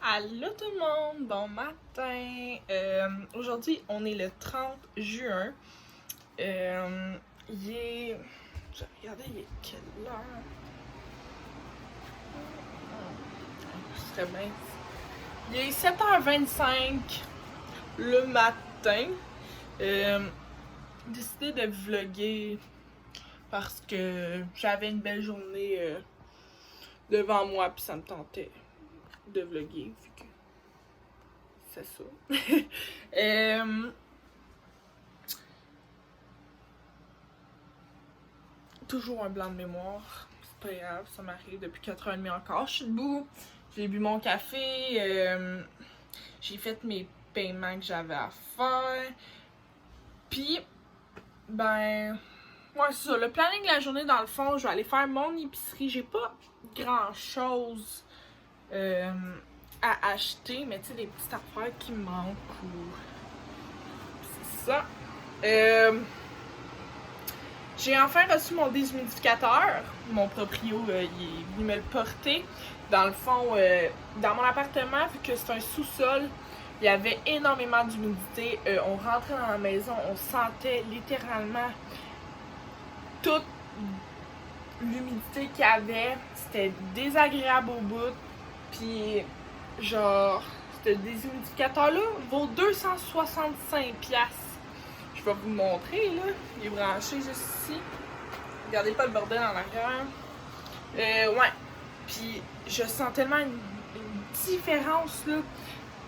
Allô tout le monde, bon matin. Aujourd'hui, on est le 30 juin. Il est... Je vais regarder, il est quelle heure? Ce serait bien. Il est 7h25 le matin. Décidé de vlogger parce que j'avais une belle journée devant moi puis ça me tentait de vlogger vu que c'est ça. Toujours un blanc de mémoire, c'est pas grave, ça m'arrive depuis 4h30 encore. Je suis debout, j'ai bu mon café, j'ai fait mes paiements que j'avais à faire. Puis, ben, ouais, c'est ça. Le planning de la journée, dans le fond, je vais aller faire mon épicerie. J'ai pas grand chose à acheter, mais tu sais, des petites affaires qui me manquent ou. C'est ça. J'ai enfin reçu mon déshumidificateur. Mon proprio, il est venu me le porter. Dans le fond, dans mon appartement, vu que c'est un sous-sol, il y avait énormément d'humidité. On rentrait dans la maison, on sentait littéralement toute l'humidité qu'il y avait. C'était désagréable au bout. Puis, genre, ce déshumidificateur-là vaut 265$. Je vais vous le montrer, là. Il est branché juste ici. Regardez pas le bordel en arrière. Ouais. Puis je sens tellement une différence, là.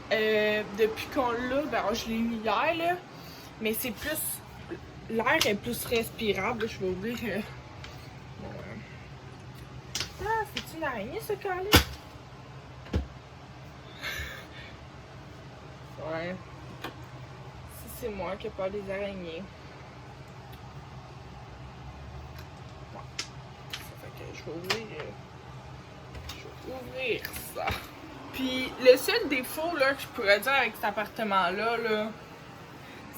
Depuis qu'on l'a, ben je l'ai eu hier, là. Mais c'est plus... L'air est plus respirable, là. Je vais ouvrir... Ah, c'est-tu une araignée, ce cas-là? Ouais. C'est moi qui ai peur des araignées. Je vais ouvrir ça. Puis le seul défaut là, que je pourrais dire avec cet appartement-là, là,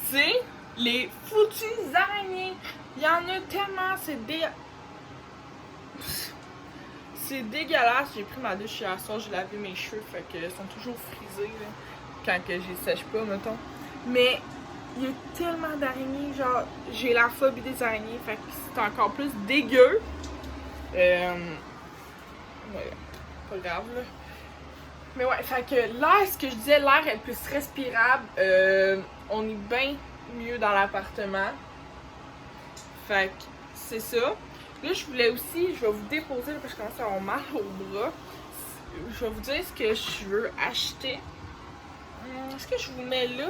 c'est les foutues araignées. Il y en a tellement, c'est dégueulasse. J'ai pris ma douche hier soir, j'ai lavé mes cheveux, fait que ils sont toujours frisés là, quand que je les sèche pas, mettons. Mais il y a tellement d'araignées, genre j'ai la phobie des araignées, fait que c'est encore plus dégueu. Ouais, pas grave là. Mais ouais, fait que l'air, ce que je disais, l'air est plus respirable. On est bien mieux dans l'appartement. Fait que c'est ça. Là, je voulais aussi, je vais vous déposer parce que je commence à avoir mal au bras. Je vais vous dire ce que je veux acheter. Est-ce que je vous mets là?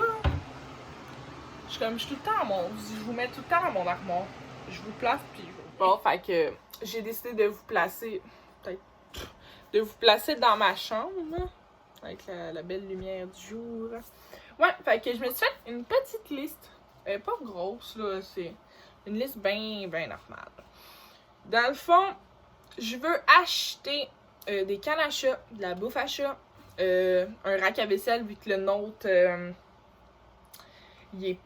Je suis tout le temps à je vous mets tout le temps dans mon armoire. Je vous place puis je vous... Bon, fait que j'ai décidé de vous placer, dans ma chambre, avec la belle lumière du jour. Ouais, fait que je me suis fait une petite liste. Pas grosse, là, c'est une liste bien normale. Dans le fond, je veux acheter des cannes à chat, de la bouffe à chat, un rack à vaisselle, vu que le nôtre, il est...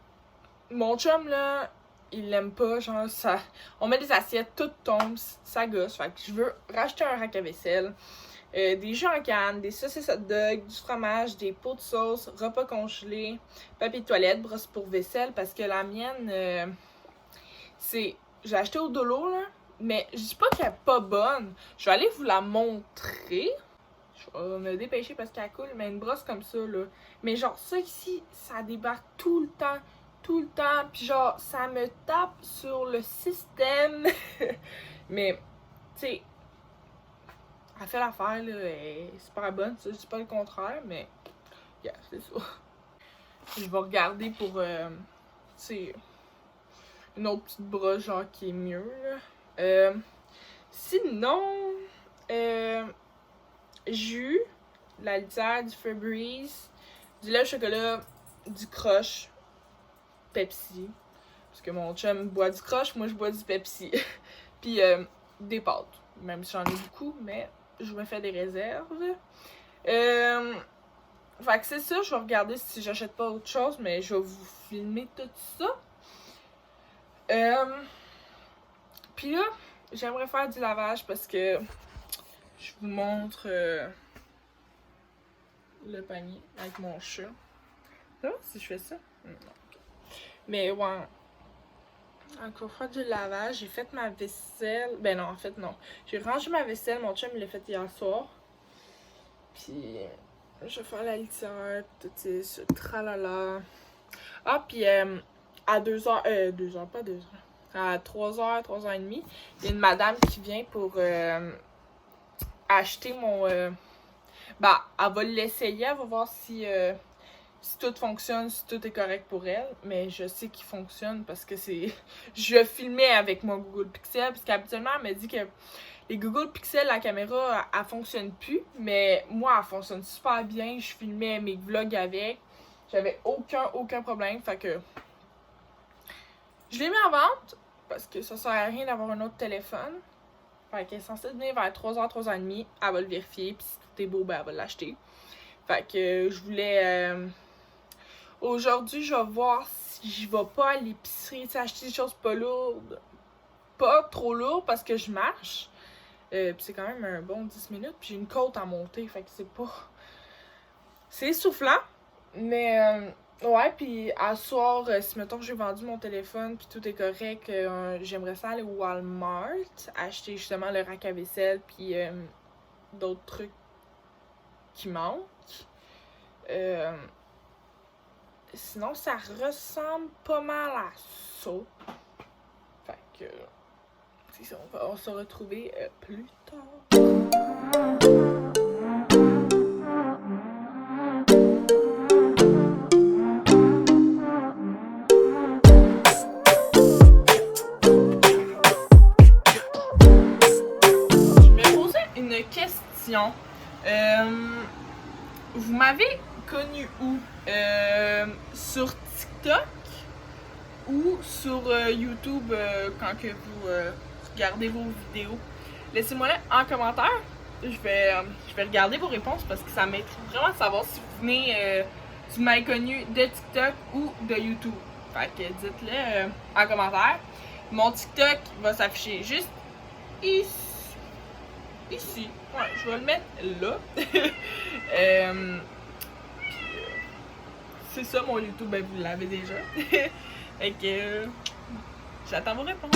Mon chum, là, il l'aime pas, genre, ça... On met des assiettes, tout tombe, ça gosse. Fait que je veux racheter un rack à vaisselle. Des jus en canne, des saucisses hot dog, du fromage, des pots de sauce, repas congelés, papier de toilette, brosse pour vaisselle, parce que la mienne, c'est... J'ai acheté au Dolo, là, mais je dis pas qu'elle est pas bonne. Je vais aller vous la montrer. Je vais me dépêcher parce qu'elle coule, mais une brosse comme ça, là. Mais genre, ça ici, ça débarque tout le temps, puis genre, ça me tape sur le système. Mais, tu sais... Elle fait l'affaire, là, elle est super bonne, ça, je dis pas le contraire, mais yeah, c'est ça. Je vais regarder pour, tu sais, une autre petite brosse, genre, qui est mieux, là. Sinon, jus, la litière, du Febreze, du lait au chocolat, du Crush, Pepsi, parce que mon chum boit du Crush, moi je bois du Pepsi. Puis, des pâtes, même si j'en ai beaucoup, mais... Je me fais des réserves. Fait que c'est ça, je vais regarder si j'achète pas autre chose, mais je vais vous filmer tout ça. Puis là, j'aimerais faire du lavage parce que je vous montre le panier avec mon chat. Là, si je fais ça? Non. Mais ouais. Encore faire du lavage, j'ai fait ma vaisselle. Ben non, en fait, non. J'ai rangé ma vaisselle, mon chum il l'a fait hier soir. Puis, je vais faire la litière, tout ce tralala. Ah, puis à 2h, 2h, pas 2h. À 3h, 3h30, il y a une madame qui vient pour acheter mon. Bah, elle va l'essayer, elle va voir si tout fonctionne, si tout est correct pour elle. Mais je sais qu'il fonctionne parce que c'est. Je filmais avec mon Google Pixel, parce qu'habituellement, elle me dit que les Google Pixel, la caméra, elle fonctionne plus. Mais moi, elle fonctionne super bien. Je filmais mes vlogs avec. J'avais aucun problème. Fait que. Je l'ai mis en vente parce que ça sert à rien d'avoir un autre téléphone. Fait qu'elle est censée venir vers 3h, 3h30. Elle va le vérifier. Puis si tout est beau, ben elle va l'acheter. Fait que je voulais. Aujourd'hui, je vais voir si je vais pas à l'épicerie, acheter des choses pas lourdes. Pas trop lourdes parce que je marche. Puis c'est quand même un bon 10 minutes. Puis j'ai une côte à monter. Fait que c'est pas. C'est essoufflant. Mais ouais, puis à soir, si mettons j'ai vendu mon téléphone puis tout est correct, j'aimerais ça aller au Walmart, acheter justement le rack à vaisselle puis d'autres trucs qui manquent. Sinon, ça ressemble pas mal à ça. Fait que c'est ça, on va se retrouver plus tard. Question. Vous m'avez connu où? Sur TikTok ou sur YouTube quand que vous regardez vos vidéos? Laissez-moi là en commentaire. Je vais regarder vos réponses parce que ça m'aide vraiment de savoir si vous venez si vous m'avez connu de TikTok ou de YouTube. Fait que dites-le en commentaire. Mon TikTok va s'afficher juste ici. Ouais, je vais le mettre là. C'est ça mon YouTube, ben vous l'avez déjà. Fait que j'attends vos réponses.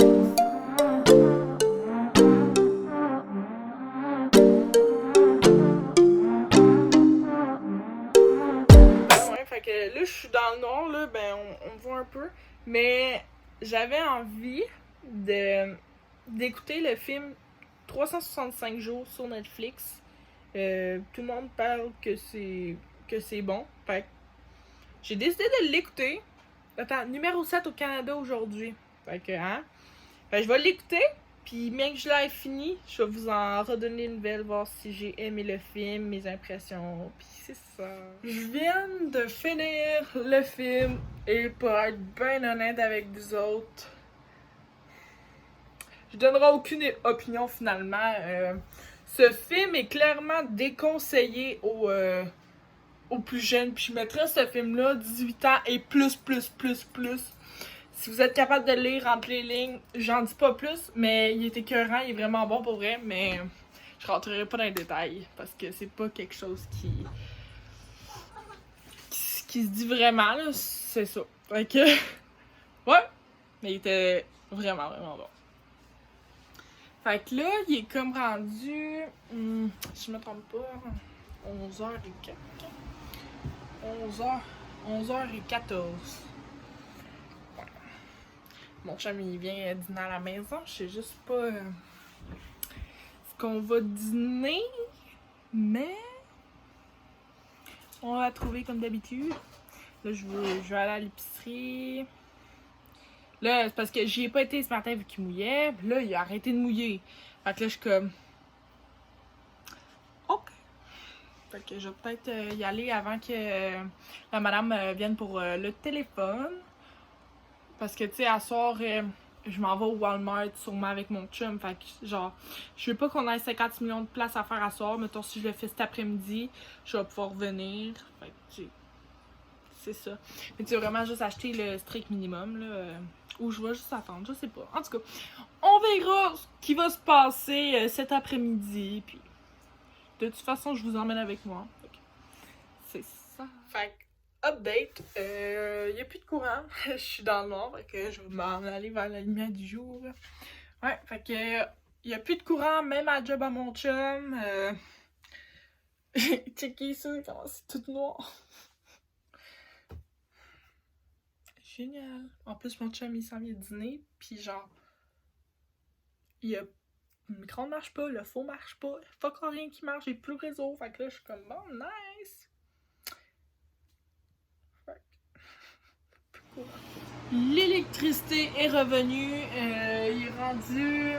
Ouais, fait que là je suis dans le noir, là, ben on me voit un peu. Mais j'avais envie d'écouter le film 365 jours sur Netflix. Tout le monde parle que c'est bon. Fait que j'ai décidé de l'écouter. Attends, numéro 7 au Canada aujourd'hui. Fait que, hein? Fait que je vais l'écouter. Puis, bien que je l'ai fini, je vais vous en redonner une nouvelle, voir si j'ai aimé le film, mes impressions. Puis, c'est ça. Je viens de finir le film. Et pour être bien honnête avec vous autres, je donnerai aucune opinion finalement. Ce film est clairement déconseillé aux plus jeunes. Puis je mettrais ce film-là 18 ans et plus. Si vous êtes capable de lire entre les lignes, j'en dis pas plus, mais il est écœurant, il est vraiment bon pour vrai, mais je rentrerai pas dans les détails parce que c'est pas quelque chose qui se dit vraiment, là, c'est ça. Fait que, ouais, mais il était vraiment bon. Fait que là, il est comme rendu, si je me trompe pas, 11h04. 11h14. Ouais. Mon chum, il vient dîner à la maison. Je sais juste pas ce qu'on va dîner, mais on va trouver comme d'habitude. Là, je vais aller à l'épicerie. Là, c'est parce que j'y ai pas été ce matin vu qu'il mouillait. Puis là, il a arrêté de mouiller. Fait que là, je suis comme... OK. Fait que je vais peut-être y aller avant que la madame vienne pour le téléphone. Parce que, tu sais, à soir, je m'en vais au Walmart sûrement avec mon chum. Fait que, genre, je veux pas qu'on ait 50 millions de places à faire à soir. Mettons, si je le fais cet après-midi, je vais pouvoir venir. Fait que, c'est ça. Mais tu sais, vraiment juste acheter le strict minimum, là. Ou je vais juste attendre, je sais pas. En tout cas, on verra ce qui va se passer cet après-midi. Puis, de toute façon, je vous emmène avec moi. C'est ça. Fait que, update, y a plus de courant. Je suis dans le noir, fait que je vais m'en aller vers la lumière du jour. Ouais, fait que y a plus de courant, même à job à mon chum. Checker ça, comment c'est tout noir. Génial. En plus, mon chum, il s'en vient dîner, pis genre, le micro marche pas, le faux marche pas, fuck rien qui marche, j'ai plus le réseau. Fait que là, je suis comme, bon, nice. L'électricité est revenue. Il est rendu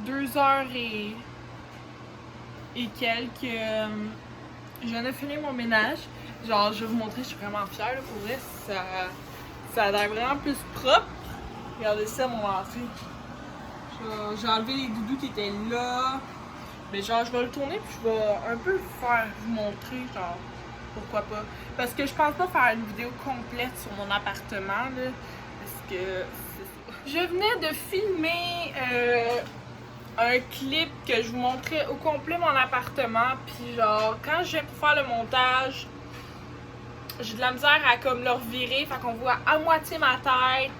2h et quelques. Je viens de finir mon ménage. Genre, je vais vous montrer, je suis vraiment fière. Là, pour vrai, ça a l'air vraiment plus propre. Regardez ça, mon entrée. J'ai enlevé les doudous qui étaient là. Mais genre, je vais le tourner puis je vais un peu vous montrer, genre, pourquoi pas. Parce que je pense pas faire une vidéo complète sur mon appartement, là. Parce que c'est ça. Je venais de filmer un clip que je vous montrais au complet mon appartement. Puis genre, quand je viens pour faire le montage, j'ai de la misère à comme le revirer. Fait qu'on voit à moitié ma tête.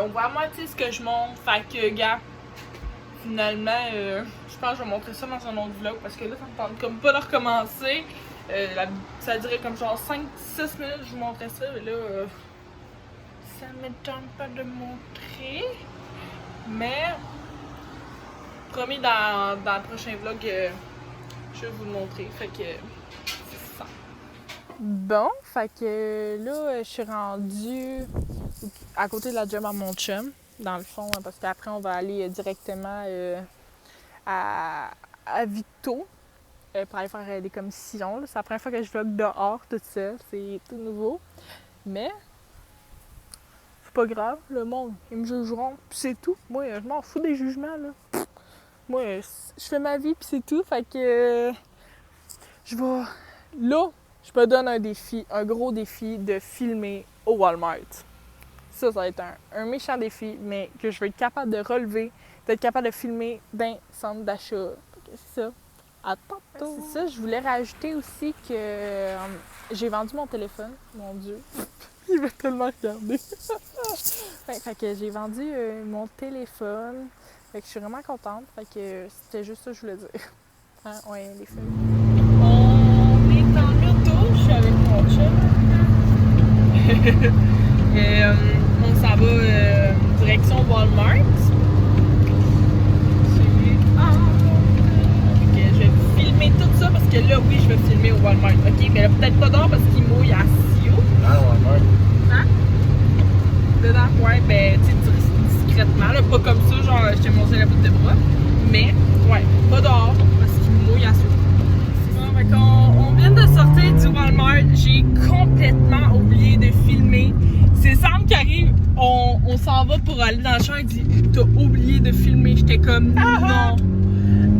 On voit à moitié ce que je montre. Fait que, gars, finalement, je pense que je vais montrer ça dans un autre vlog. Parce que là, ça me tente comme pas de recommencer. Ça dirait comme genre 5-6 minutes, je vous montrais ça, mais là, ça me tente pas de montrer. Mais, promis, dans le prochain vlog, je vais vous le montrer. Fait que, c'est ça. Bon, fait que là, je suis rendue à côté de la job à mon chum, dans le fond, parce qu'après, on va aller directement à Victo. Pour aller faire des commissions. C'est la première fois que je vlog dehors, tout ça. C'est tout nouveau. Mais, c'est pas grave. Le monde, ils me jugeront. Puis c'est tout. Moi, je m'en fous des jugements, là. Moi, je fais ma vie, puis c'est tout. Fait que, je vais... Là, je me donne un défi, un gros défi de filmer au Walmart. Ça va être un méchant défi, mais que je vais être capable de relever, d'être capable de filmer dans le centre d'achat. C'est ça. À tantôt. C'est ça, je voulais rajouter aussi que j'ai vendu mon téléphone. Mon Dieu. Il va tellement regarder. Fait que j'ai vendu mon téléphone. Fait que je suis vraiment contente. Fait que c'était juste ça que je voulais dire. Hein? Ouais, les feuilles. On est en auto. Je suis avec mon chum. On s'en va direction Walmart. Tout ça parce que là, oui, je vais filmer au Walmart, ok? Mais là, peut-être pas dehors parce qu'il mouille à Sio. Ah, Walmart. Hein? Dedans, ouais, ben, tu sais, discrètement, là, pas comme ça, genre, je t'ai montré la bout de bras. Mais, ouais, pas dehors parce qu'il mouille à Sio. C'est ça, fait qu'on vient de sortir du Walmart. J'ai complètement oublié de filmer. C'est Sam qui arrive, on s'en va pour aller dans le champ, il dit « T'as oublié de filmer. » J'étais comme « Non. »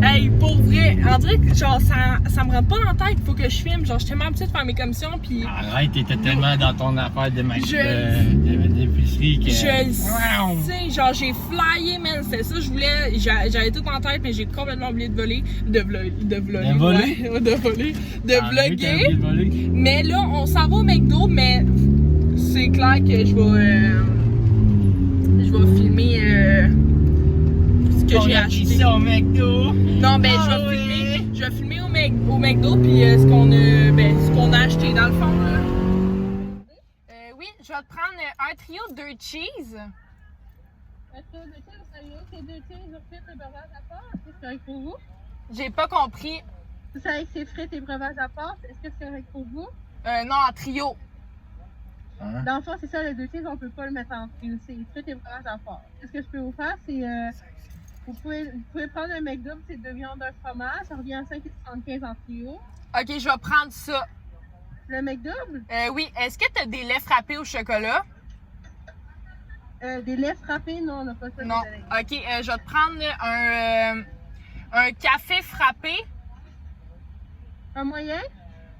Hey, pour vrai, on dirait que genre ça me rentre pas dans la tête, il faut que je filme. Genre, je suis tellement habituée de faire mes commissions, puis. Arrête, t'étais tellement dans ton affaire de Je d'épicerie que. le sais, genre j'ai flyé, man, c'était ça, je voulais. J'avais tout en tête, mais j'ai complètement oublié de voler. De vloguer. De vlogger. Mais là, on s'en va au McDo, mais c'est clair que je vais filmer. Que j'ai acheté ça au McDo. Non, ben je vais filmer au McDo puis ce qu'on a acheté dans le fond là. Oui, je vais te prendre un trio de 2 cheese. Un trio de cheese, c'est 2 cheese, frites et breuvages à part. Est-ce que c'est correct pour vous? J'ai pas compris. Vous savez que c'est frites et breuvages à part. Est-ce que c'est correct pour vous? Non, en trio. Hein? Dans le fond, c'est ça, le 2 cheese, on peut pas le mettre en trio. C'est frites et breuvages à part. Qu'est-ce que je peux vous faire? C'est vous pouvez prendre un McDouble, c'est 2 viandes, 1 fromage, ça revient à 5,75 en trio. Ok, je vais prendre ça. Le McDouble? Oui, est-ce que t'as des laits frappés au chocolat? Des laits frappés, non, on n'a pas ça. Non. Ok, je vais te prendre un café frappé. Un moyen?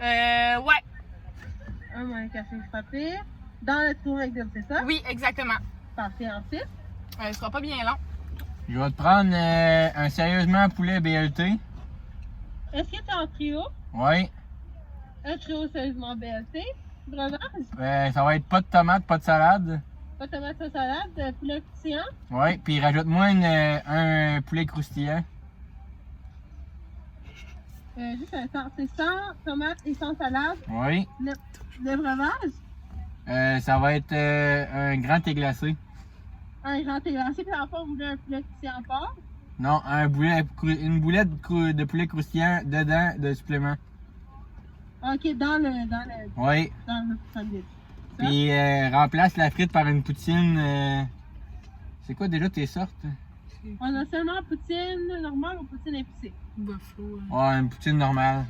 Ouais. Un moyen café frappé. Dans le trio McDouble, c'est ça? Oui, exactement. Parfait, ensuite. Ce sera pas bien long. Je vais te prendre un sérieusement poulet BLT. Est-ce que tu es en trio? Oui. Un trio sérieusement BLT. Breuvage. Ça va être pas de tomates, pas de salade. Pas de tomate à salade. Poulet croustillant. Ouais, puis rajoute-moi un poulet croustillant. Juste un temps. C'est sans tomate et sans salade. Oui. Le breuvage. Ça va être un grand thé glacé. Un grand glacé. Puis enfin, vous voulez un poulet croustillant fort. Non, une boulette de poulet croustillant dedans de supplément. Ok, dans le Oui. sandwich. Puis remplace la frite par une poutine. C'est quoi déjà tes sortes? On a seulement poutine normale ou poutine épicée? Buffalo. Ouais, une poutine normale.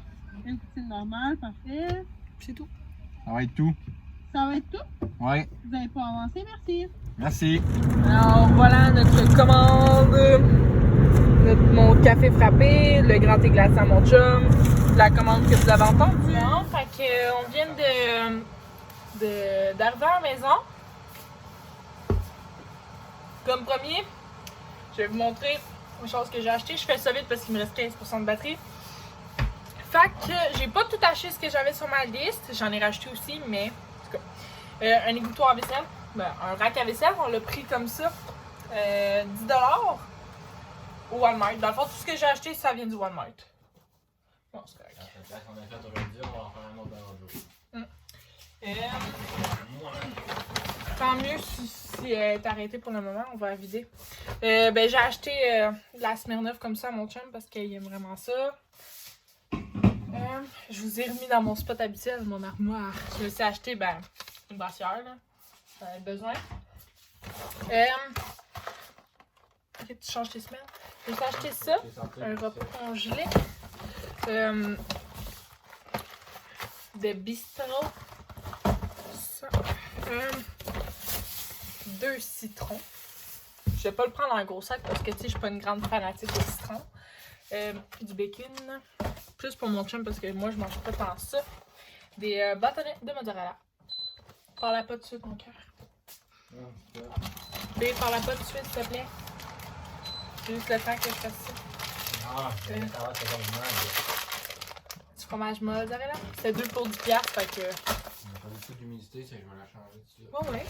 Une poutine normale, parfait. C'est tout. Ça va être tout. Ça va être tout? Oui. Vous n'allez pas avancer, merci. Merci. Alors voilà notre commande. Mon café frappé, le grand thé glacé à mon chum, la commande que vous avez entendue. Bon, fait que on vient d'arriver à la maison. Comme premier, je vais vous montrer une chose que j'ai acheté. Je fais ça vite parce qu'il me reste 15% de batterie. Fait que j'ai pas tout acheté ce que j'avais sur ma liste. J'en ai racheté aussi, mais en tout cas. Un égouttoir à vaisselle, un rack à vaisselle, on l'a pris comme ça. 10$ au Walmart. Dans le fond, tout ce que j'ai acheté, ça vient du Walmart. Bon, c'est correct. On a fait aujourd'hui, on va en faire un autre dans Tant mieux si elle est arrêtée pour le moment, on va la vider. J'ai acheté de la Smirnoff comme ça à mon chum parce qu'il aime vraiment ça. Je vous ai remis dans mon spot habituel, mon armoire. Je me suis acheté une brassière, là. J'en avais besoin. Ok, tu changes tes semaines. J'ai acheté ça, un repas congelé. De bistrot. Ça. 2 citrons. Je vais pas le prendre en gros sac parce que tu sais, je suis pas une grande fanatique de citron. Du bacon. Plus pour mon chum parce que moi je mange pas tant ça. Des bâtonnets de mozzarella. Parle pas tout de suite, mon cœur. B, parle pas tout de suite, s'il te plaît. Juste le temps que je fasse ça. Ah, ça va, c'est comme Du fromage mozzarella. C'était 2 pour 10$, fait que. On a pas beaucoup d'humidité, c'est que je vais la changer dessus. Bon, ouais.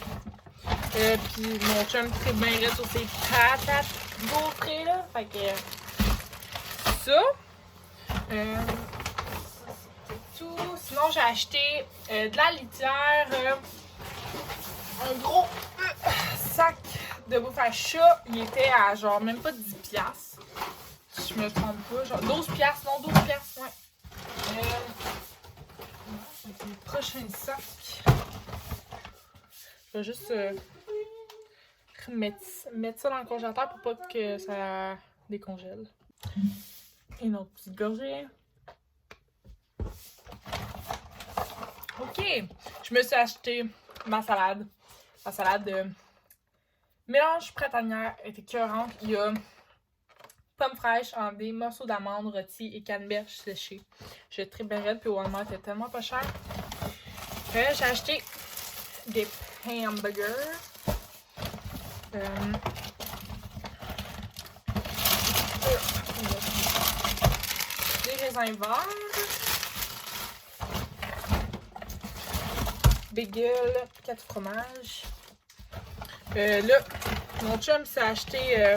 Puis mon chum très bien raide sur ses patates gaufrées, là. Fait que. Ça. C'est tout. Sinon, j'ai acheté de la litière. Un gros sac de bouffe à chat. Il était à genre même pas 10$. Si je me trompe pas. Genre 12$, non, 12$, ouais. Le prochain sac. Je vais juste mettre ça dans le congélateur pour pas que ça décongèle. Une autre petite gorgée. Ok, je me suis acheté ma salade. Ma salade de mélange printanière est écœurante. Il y a pommes fraîches en des morceaux d'amandes rôties et canneberges séchées. J'ai très bien raide, puis au Walmart, c'était tellement pas cher. J'ai acheté des pains hamburgers. Des raisins verts. Bagel, 4 fromages. Là, mon chum s'est acheté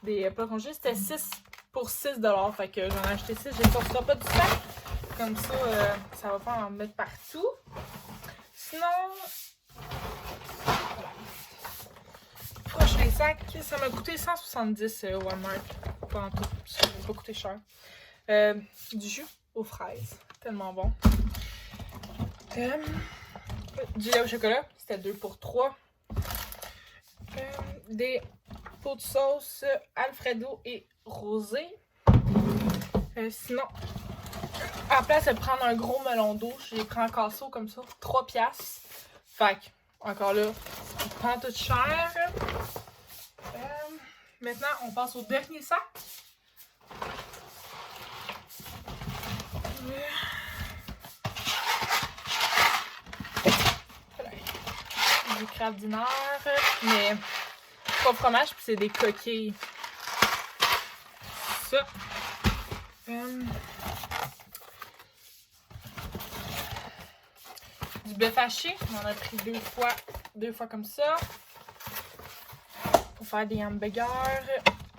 des plats congelés. C'était 6 pour 6$. Fait que j'en ai acheté 6. Je ne sortirai pas du sac. Comme ça, ça va pas en mettre partout. Sinon, voilà. Prochain sac, ça m'a coûté 170 au Walmart. Pas en tout. Ça m'a pas coûté cher. Du jus aux fraises. Tellement bon. Du lait au chocolat, c'était 2 pour 3. Des pots de sauce Alfredo et rosé. Sinon, à la place de prendre un gros melon d'eau, j'ai pris un casseau comme ça, 3$. Fait que, encore là, c'est pas tout cher. Maintenant, on passe au dernier sac. Du crabe dîner, mais pas fromage, puis c'est des coquilles. Ça. du bœuf haché. On en a pris deux fois comme ça. Pour faire des hamburgers.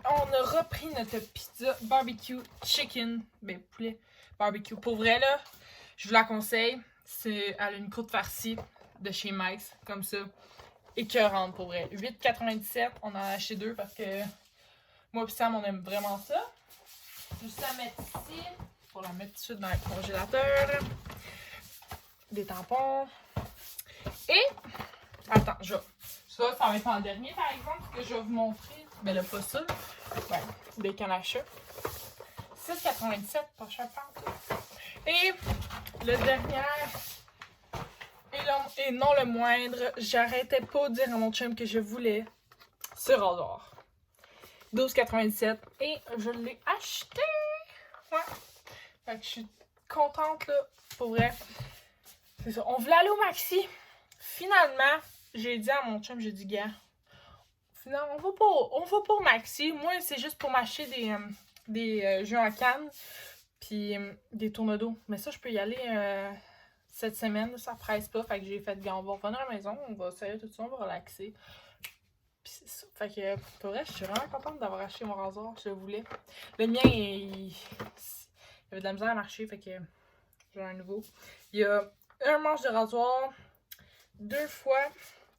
On a repris notre pizza barbecue chicken. Ben, poulet barbecue. Pour vrai, là, je vous la conseille. Elle a une croûte farcie de chez Mike's, comme ça. Écœurante, pour vrai. 8,97. On en a acheté deux parce que moi et Sam, on aime vraiment ça. Juste à mettre ici. Pour la mettre tout de suite dans le congélateur. Des tampons. Et, attends, ça va être en dernier, par exemple, que je vais vous montrer. Ben là, pas ça. Ouais, des cannes à chat. 6,97, pas cher partout. Et le dernier, et non le moindre, j'arrêtais pas de dire à mon chum que je voulais ce rasoir. 12,97 et je l'ai acheté. Ouais. Fait que je suis contente, là, pour vrai. C'est ça. On voulait aller au Maxi. Finalement, j'ai dit à mon chum, j'ai dit, gars, finalement, on va pas au Maxi. Moi, c'est juste pour m'acheter des jeux en canne. Puis des tourneaux d'eau. Mais ça, je peux y aller cette semaine. Ça presse pas. Fait que j'ai fait, on va revenir à la maison. On va serrer tout ça. On va relaxer. Puis c'est ça. Fait que pour vrai, je suis vraiment contente d'avoir acheté mon rasoir. Je le voulais. Le mien, il avait de la misère à marcher. Fait que j'ai un nouveau. Il y a un manche de rasoir, 2 fois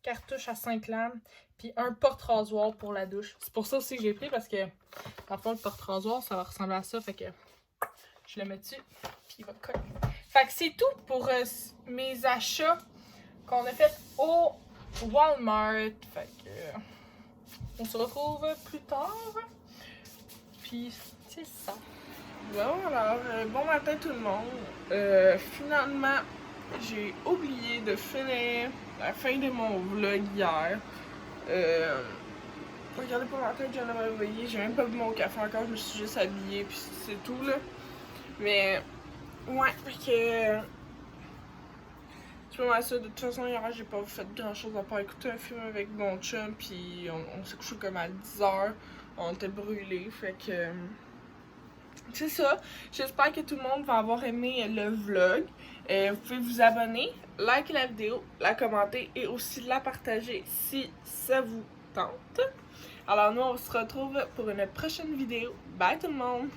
cartouche à 5 lames, puis un porte-rasoir pour la douche. C'est pour ça aussi que j'ai pris parce que, dans le fond, le porte-rasoir, ça va ressembler à ça. Fait que je le mets dessus, puis il va coller. Fait que c'est tout pour mes achats qu'on a fait au Walmart. Fait que on se retrouve plus tard. Puis c'est ça. Bon, alors, bon matin tout le monde. Finalement, j'ai oublié de finir la fin de mon vlog hier. Regardez pas ma tête, je viens de me réveiller. J'ai même pas bu mon café encore, je me suis juste habillée, puis c'est tout là. Mais, ouais, fait que. C'est pas mal ça. De toute façon, hier, j'ai pas fait grand chose à part écouter un film avec mon chum, puis on s'est couché comme à 10h. On était brûlés, fait que. C'est ça. J'espère que tout le monde va avoir aimé le vlog. Vous pouvez vous abonner, liker la vidéo, la commenter et aussi la partager si ça vous tente. Alors nous, on se retrouve pour une prochaine vidéo. Bye tout le monde!